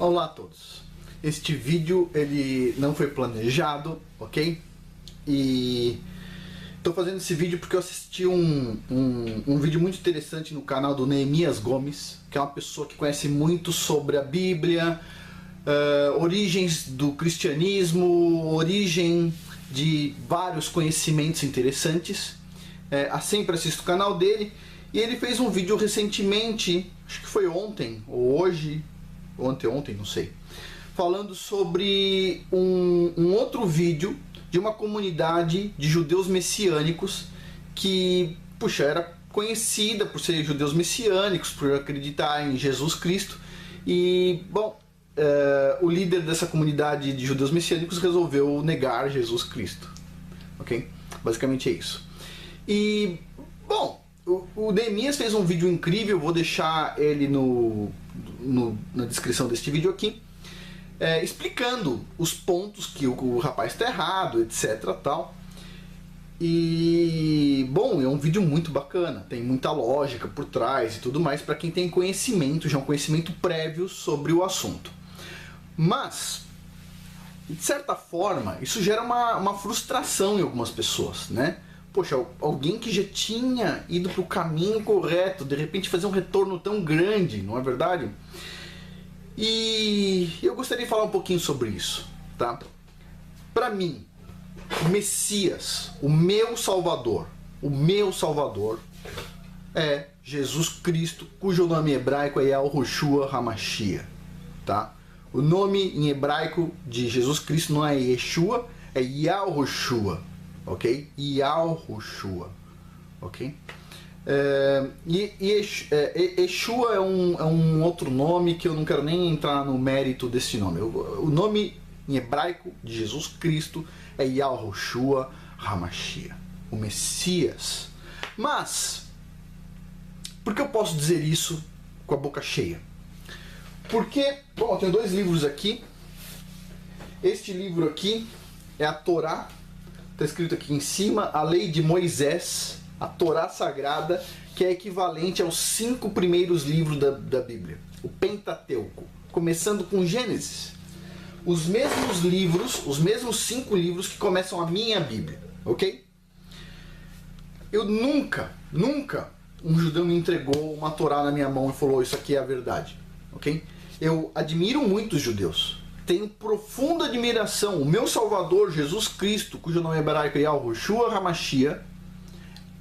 Olá a todos. Este vídeo ele não foi planejado, ok? E estou fazendo esse vídeo porque eu assisti um vídeo muito interessante no canal do Neemias Gomes, que é uma pessoa que conhece muito sobre a Bíblia, origens do cristianismo, origem de vários conhecimentos interessantes. Sempre assisto o canal dele, e ele fez um vídeo recentemente, acho que foi ontem ou hoje, ontem, não sei, falando sobre um outro vídeo de uma comunidade de judeus messiânicos que, puxa, era conhecida por ser judeus messiânicos, por acreditar em Jesus Cristo. E, bom, o líder dessa comunidade de judeus messiânicos resolveu negar Jesus Cristo, ok? Basicamente é isso. E, bom, o Neemias fez um vídeo incrível, vou deixar ele na descrição deste vídeo aqui, explicando os pontos que o rapaz está errado, etc. tal. E, bom, é um vídeo muito bacana, tem muita lógica por trás e tudo mais, para quem tem conhecimento, já um conhecimento prévio sobre o assunto. Mas, de certa forma, isso gera uma frustração em algumas pessoas, né? Poxa, alguém que já tinha ido para o caminho correto, de repente fazer um retorno tão grande, não é verdade? E eu gostaria de falar um pouquinho sobre isso, tá? Para mim, o Messias, o meu Salvador é Jesus Cristo, cujo nome hebraico é Yahushua HaMashiach, tá? O nome em hebraico de Jesus Cristo não é Yeshua, é Yahushua, ok? Yahushua, ok? Yeshua é um outro nome que eu não quero nem entrar no mérito desse nome. O nome em hebraico de Jesus Cristo é Yahushua HaMashiach, o Messias. Mas, por que eu posso dizer isso com a boca cheia? Porque, bom, eu tenho dois livros aqui. Este livro aqui é a Torá, está escrito aqui em cima, a Lei de Moisés, a Torá Sagrada, que é equivalente aos 5 primeiros livros da Bíblia, o Pentateuco, começando com Gênesis. Os mesmos livros, os mesmos 5 livros que começam a minha Bíblia, ok? Eu nunca um judeu me entregou uma Torá na minha mão e falou: isso aqui é a verdade, ok? Eu admiro muito os judeus, tenho profunda admiração. O meu Salvador, Jesus Cristo, cujo nome hebraico é Yahushua HaMashiach,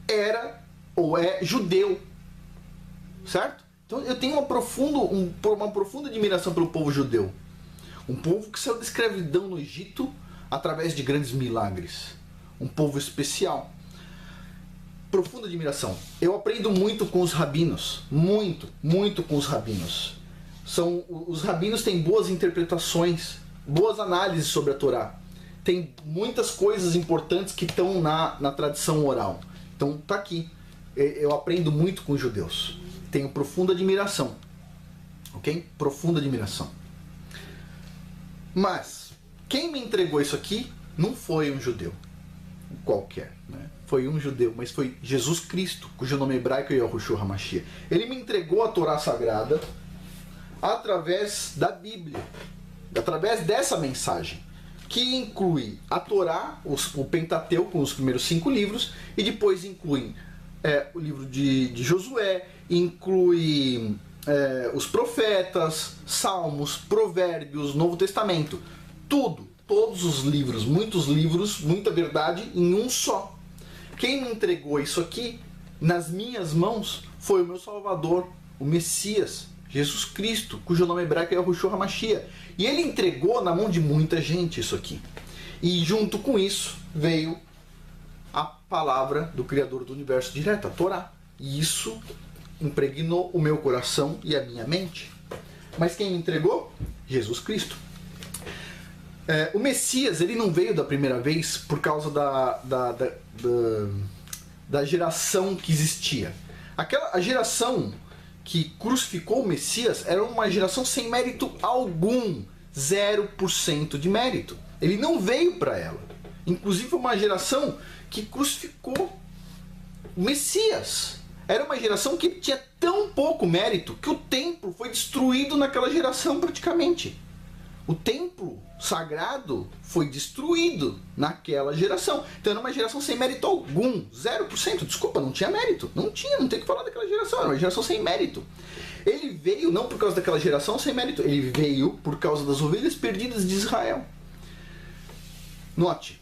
era ou é judeu, certo? Então eu tenho uma profunda admiração pelo povo judeu, um povo que saiu da escravidão no Egito através de grandes milagres, um povo especial. Profunda admiração. Eu aprendo muito com os rabinos, muito com os rabinos. Os rabinos têm boas interpretações, boas análises sobre a Torá. Tem muitas coisas importantes que estão na tradição oral. Então tá aqui. Eu aprendo muito com os judeus. Tenho profunda admiração. Ok? Profunda admiração. Mas quem me entregou isso aqui não foi um judeu qualquer, né? Foi um judeu, mas foi Jesus Cristo, cujo nome hebraico é Yahushua HaMashiach. Ele me entregou a Torá Sagrada através da Bíblia, através dessa mensagem, que inclui a Torá, o Pentateuco, os primeiros 5 livros, e depois inclui o livro de Josué, inclui os profetas, Salmos, Provérbios, Novo Testamento, todos os livros, muita verdade em um só. Quem me entregou isso aqui nas minhas mãos foi o meu Salvador, o Messias, Jesus Cristo, cujo nome hebraico é Yahushua HaMashiach. E ele entregou na mão de muita gente isso aqui. E junto com isso veio a palavra do Criador do Universo direto, a Torá. E isso impregnou o meu coração e a minha mente. Mas quem me entregou? Jesus Cristo. O Messias, ele não veio da primeira vez por causa da geração que existia. A geração que crucificou o Messias era uma geração sem mérito algum, 0% de mérito. Ele não veio para ela. Inclusive uma geração que crucificou o Messias. Era uma geração que tinha tão pouco mérito que o templo foi destruído naquela geração praticamente. O templo sagrado foi destruído naquela geração. Então era uma geração sem mérito algum. 0%. Desculpa, não tinha mérito. Não tem que falar daquela geração. Era uma geração sem mérito. Ele veio não por causa daquela geração sem mérito. Ele veio por causa das ovelhas perdidas de Israel. Note,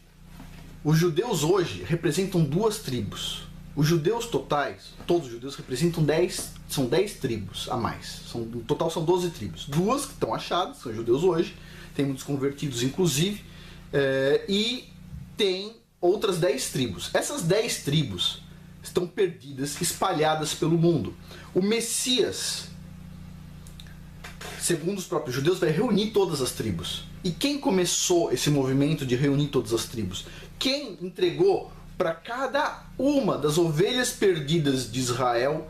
os judeus hoje representam 2 tribos. Os judeus totais, todos os judeus representam 10 tribos a mais. No total são 12 tribos. 2 que estão achadas, são judeus hoje, tem muitos convertidos inclusive, e tem outras 10 tribos. Essas 10 tribos estão perdidas, espalhadas pelo mundo. O Messias, segundo os próprios judeus, vai reunir todas as tribos. E quem começou esse movimento de reunir todas as tribos? Quem entregou para cada uma das ovelhas perdidas de Israel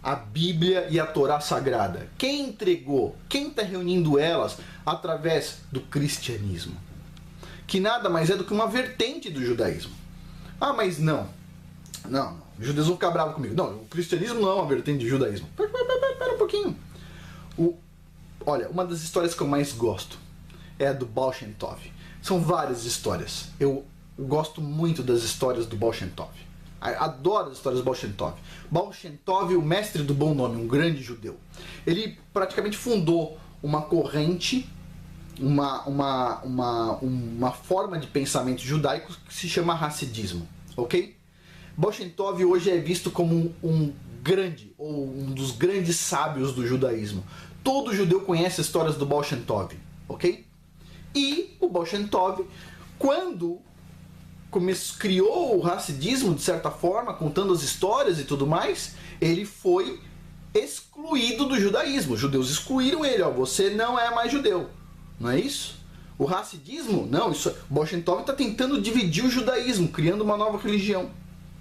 a Bíblia e a Torá Sagrada? Quem entregou? Quem está reunindo elas através do cristianismo? Que nada mais é do que uma vertente do judaísmo. Ah, mas não. Os judeus vão ficar bravos comigo. Não, o cristianismo não é uma vertente do judaísmo. Pera um pouquinho. Olha, uma das histórias que eu mais gosto é a do Baal Shem Tov. São várias histórias. Eu gosto muito das histórias do Baal Shem Tov. Adoro as histórias do Baal Shem Tov. Baal Shem Tov, o mestre do bom nome, um grande judeu. Ele praticamente fundou uma corrente, uma forma de pensamento judaico que se chama Hassidismo. Ok? Baal Shem Tov hoje é visto como um grande, ou um dos grandes sábios do judaísmo. Todo judeu conhece as histórias do Baal Shem Tov. Ok? E o Baal Shem Tov, quando criou o Hassidismo, de certa forma, contando as histórias e tudo mais, ele foi excluído do judaísmo. Os judeus excluíram ele. Ó, você não é mais judeu. Não é isso? O Hassidismo, não. O Baal Shem Tov está tentando dividir o judaísmo, criando uma nova religião.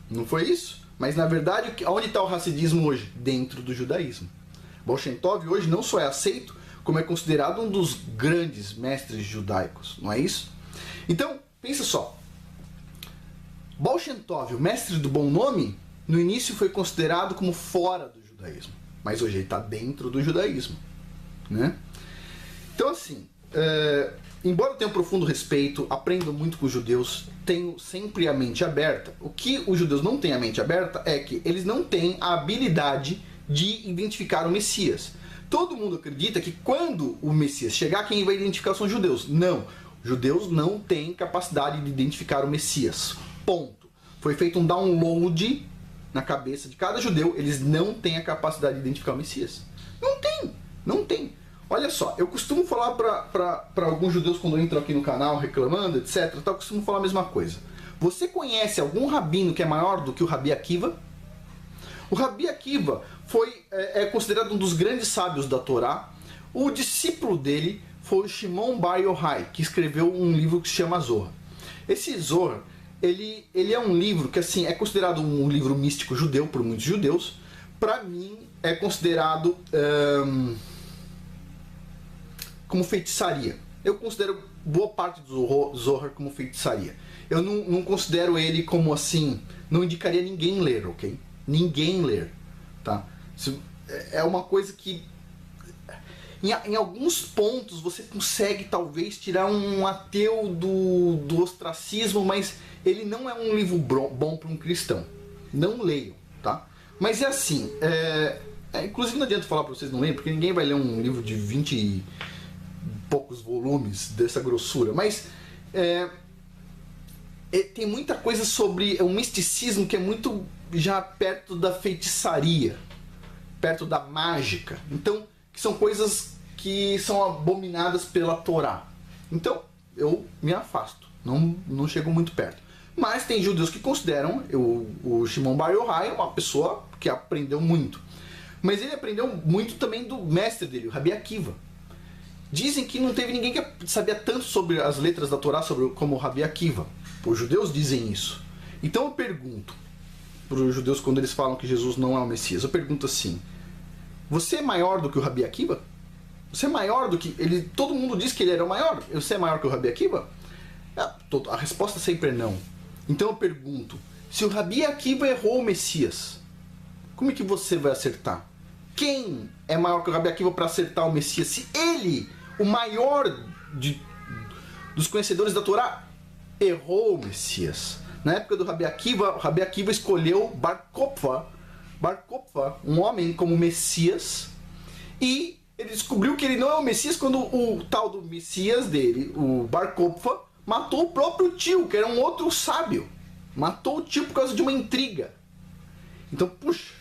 Não foi isso? Mas, na verdade, onde está o Hassidismo hoje? Dentro do judaísmo. Baal Shem Tov hoje não só é aceito, como é considerado um dos grandes mestres judaicos. Não é isso? Então, pensa só. Baal Shem Tov, o mestre do bom nome, no início foi considerado como fora do judaísmo. Mas hoje ele está dentro do judaísmo. Né? Então, assim, embora eu tenha um profundo respeito, aprendo muito com os judeus, tenho sempre a mente aberta. O que os judeus não têm a mente aberta é que eles não têm a habilidade de identificar o Messias. Todo mundo acredita que quando o Messias chegar, quem vai identificar são os judeus. Não, os judeus não têm capacidade de identificar o Messias. Ponto. Foi feito um download na cabeça de cada judeu, eles não têm a capacidade de identificar o Messias. Não tem. Olha só, eu costumo falar para alguns judeus quando eu entro aqui no canal reclamando, etc. Eu costumo falar a mesma coisa. Você conhece algum rabino que é maior do que o Rabi Akiva? O Rabi Akiva é considerado um dos grandes sábios da Torá. O discípulo dele foi o Shimon Bar Yochai, que escreveu um livro que se chama Zohar. Esse Zohar, ele é um livro que assim, é considerado um livro místico judeu por muitos judeus. Para mim, é considerado como feitiçaria. Eu considero boa parte do Zohar como feitiçaria. Eu não considero ele como assim, não indicaria ninguém ler, ok? Ninguém ler, tá? É uma coisa que em alguns pontos você consegue talvez tirar um ateu do ostracismo, mas ele não é um livro bom para um cristão. Não leiam, tá? Mas é assim, inclusive não adianta falar para vocês não lerem, porque ninguém vai ler um livro de 20 e poucos volumes dessa grossura, mas tem muita coisa sobre um misticismo que é muito já perto da feitiçaria, perto da mágica. Então, que são coisas que são abominadas pela Torá. Então, eu me afasto, não chego muito perto. Mas tem judeus que consideram o Shimon Bar Yochai uma pessoa que aprendeu muito. Mas ele aprendeu muito também do mestre dele, o Rabi Akiva. Dizem que não teve ninguém que sabia tanto sobre as letras da Torá como o Rabi Akiva. Os judeus dizem isso. Então eu pergunto para os judeus quando eles falam que Jesus não é o Messias, eu pergunto assim: você é maior do que o Rabi Akiva? Você é maior do que ele? Todo mundo diz que ele era o maior. Você é maior que o Rabi Akiva? A resposta sempre é não. Então eu pergunto: se o Rabi Akiva errou o Messias, Como é que você vai acertar? Quem é maior que o Rabi Akiva para acertar o Messias? Se ele, o maior dos conhecedores da Torá, errou o Messias. Na época do Rabi Akiva, o Rabi Akiva escolheu Bar Kokhba, um homem, como Messias, e ele descobriu que ele não é o Messias quando o tal do Messias dele, o Bar Kokhba, matou o próprio tio, que era um outro sábio. Matou o tio por causa de uma intriga. Então, puxa,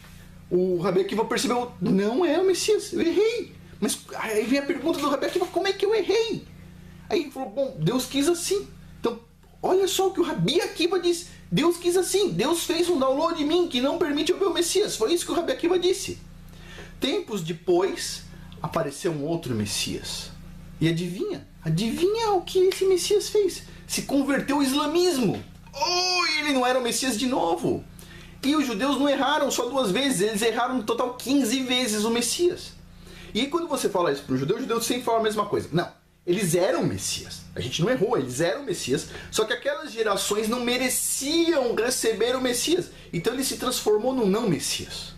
o Rabi Akiva percebeu, não é o Messias, eu errei. Mas aí vem a pergunta do Rabi Akiva, como é que eu errei? Aí ele falou, bom, Deus quis assim. Então, olha só o que o Rabi Akiva diz. Deus quis assim, Deus fez um download em mim que não permite eu ver o Messias. Foi isso que o Rabi Akiva disse. Tempos depois, apareceu um outro Messias. E adivinha o que esse Messias fez? Se converteu ao islamismo. Oh, ele não era o Messias de novo. E os judeus não erraram só 2 vezes, eles erraram no total 15 vezes o Messias. E quando você fala isso para os judeus sempre falam a mesma coisa. Não, eles eram o Messias. A gente não errou, eles eram o Messias. Só que aquelas gerações não mereciam receber o Messias. Então ele se transformou no não Messias.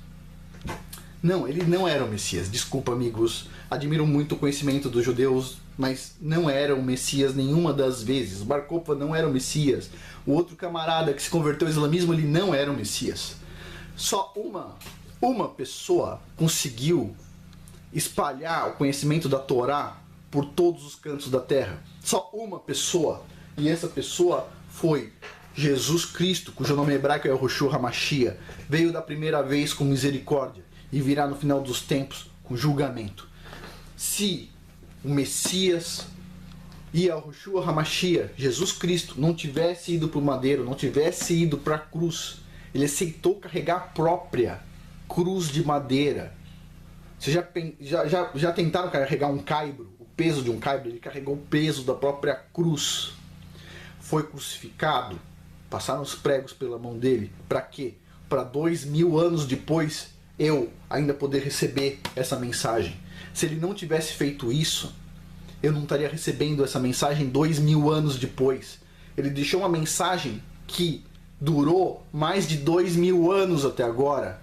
Não, ele não era o Messias. Desculpa, amigos. Admiro muito o conhecimento dos judeus, mas não era o Messias nenhuma das vezes. O Bar Kokhba não era o Messias. O outro camarada que se converteu ao islamismo, ele não era o Messias. Só uma pessoa conseguiu espalhar o conhecimento da Torá por todos os cantos da terra. Só uma pessoa. E essa pessoa foi Jesus Cristo, cujo nome hebraico é Yahushua HaMashiach. Veio da primeira vez com misericórdia e virá no final dos tempos com julgamento. Se o Messias e Yahushua HaMashiach, Jesus Cristo, não tivesse ido para o madeiro, não tivesse ido para a cruz, ele aceitou carregar a própria cruz de madeira. Vocês já tentaram carregar um caibro? O peso de um caibro? Ele carregou o peso da própria cruz. Foi crucificado. Passaram os pregos pela mão dele. Para quê? Para 2000 anos depois eu ainda poder receber essa mensagem. Se ele não tivesse feito isso, eu não estaria recebendo essa mensagem 2000 anos depois. Ele deixou uma mensagem que durou mais de 2000 anos até agora.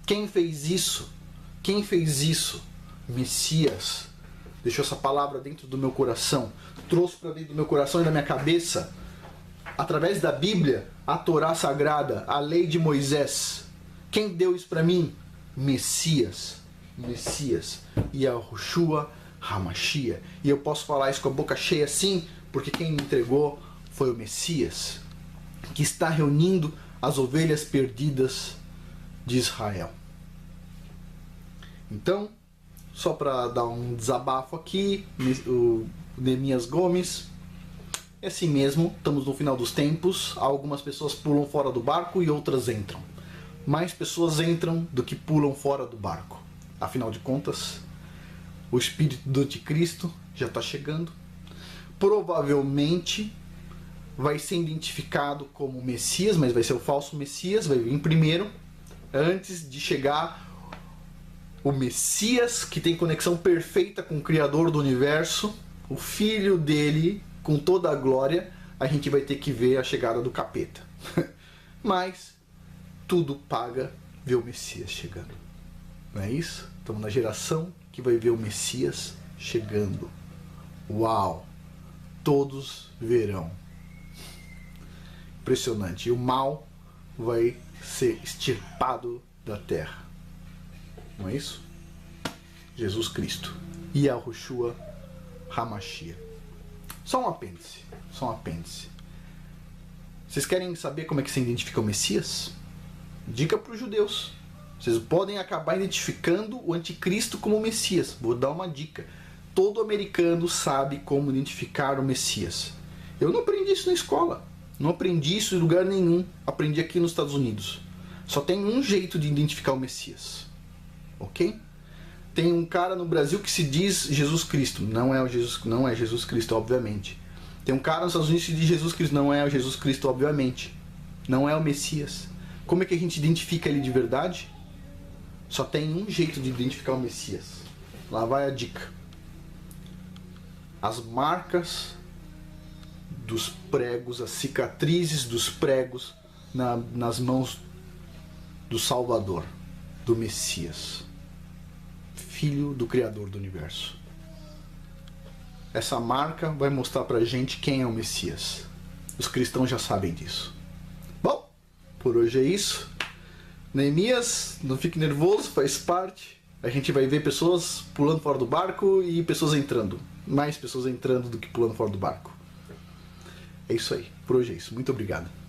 Quem fez isso? Quem fez isso? Messias. Deixou essa palavra dentro do meu coração. Trouxe para dentro do meu coração e da minha cabeça, através da Bíblia, a Torá Sagrada, a lei de Moisés. Quem deu isso para mim? Messias. Messias. Yahushua HaMashiach. E eu posso falar isso com a boca cheia sim, porque quem me entregou foi o Messias, que está reunindo as ovelhas perdidas de Israel. Então, só para dar um desabafo aqui, o Neemias Gomes, é assim mesmo, estamos no final dos tempos, algumas pessoas pulam fora do barco e outras entram. Mais pessoas entram do que pulam fora do barco. Afinal de contas, o espírito do anticristo já está chegando. Provavelmente vai ser identificado como Messias, mas vai ser o falso Messias, vai vir primeiro, antes de chegar o Messias, que tem conexão perfeita com o Criador do Universo, o Filho dele, com toda a glória. A gente vai ter que ver a chegada do capeta. Mas tudo paga ver o Messias chegando. Não é isso? Estamos na geração que vai ver o Messias chegando. Uau! Todos verão. Impressionante. E o mal vai ser extirpado da terra. Não é isso? Jesus Cristo. Yahushua HaMashiach. Só um apêndice. Vocês querem saber como é que se identifica o Messias? Dica para os judeus. Vocês podem acabar identificando o anticristo como o Messias. Vou dar uma dica. Todo americano sabe como identificar o Messias. Eu não aprendi isso na escola. Não aprendi isso em lugar nenhum. Aprendi aqui nos Estados Unidos. Só tem um jeito de identificar o Messias. Ok? Tem um cara no Brasil que se diz Jesus Cristo. Não é Jesus Cristo, obviamente. Tem um cara nos Estados Unidos que se diz Jesus Cristo. Não é o Jesus Cristo, obviamente. Não é o Messias. Como é que a gente identifica ele de verdade? Só tem um jeito de identificar o Messias. Lá vai a dica. As marcas dos pregos, as cicatrizes dos pregos nas mãos do Salvador. do Messias, filho do Criador do Universo. Essa marca vai mostrar pra gente quem é o Messias. Os cristãos já sabem disso. Bom, por hoje é isso. Neemias, não fique nervoso, faz parte. A gente vai ver pessoas pulando fora do barco e pessoas entrando. Mais pessoas entrando do que pulando fora do barco. É isso aí. Por hoje é isso. Muito obrigado.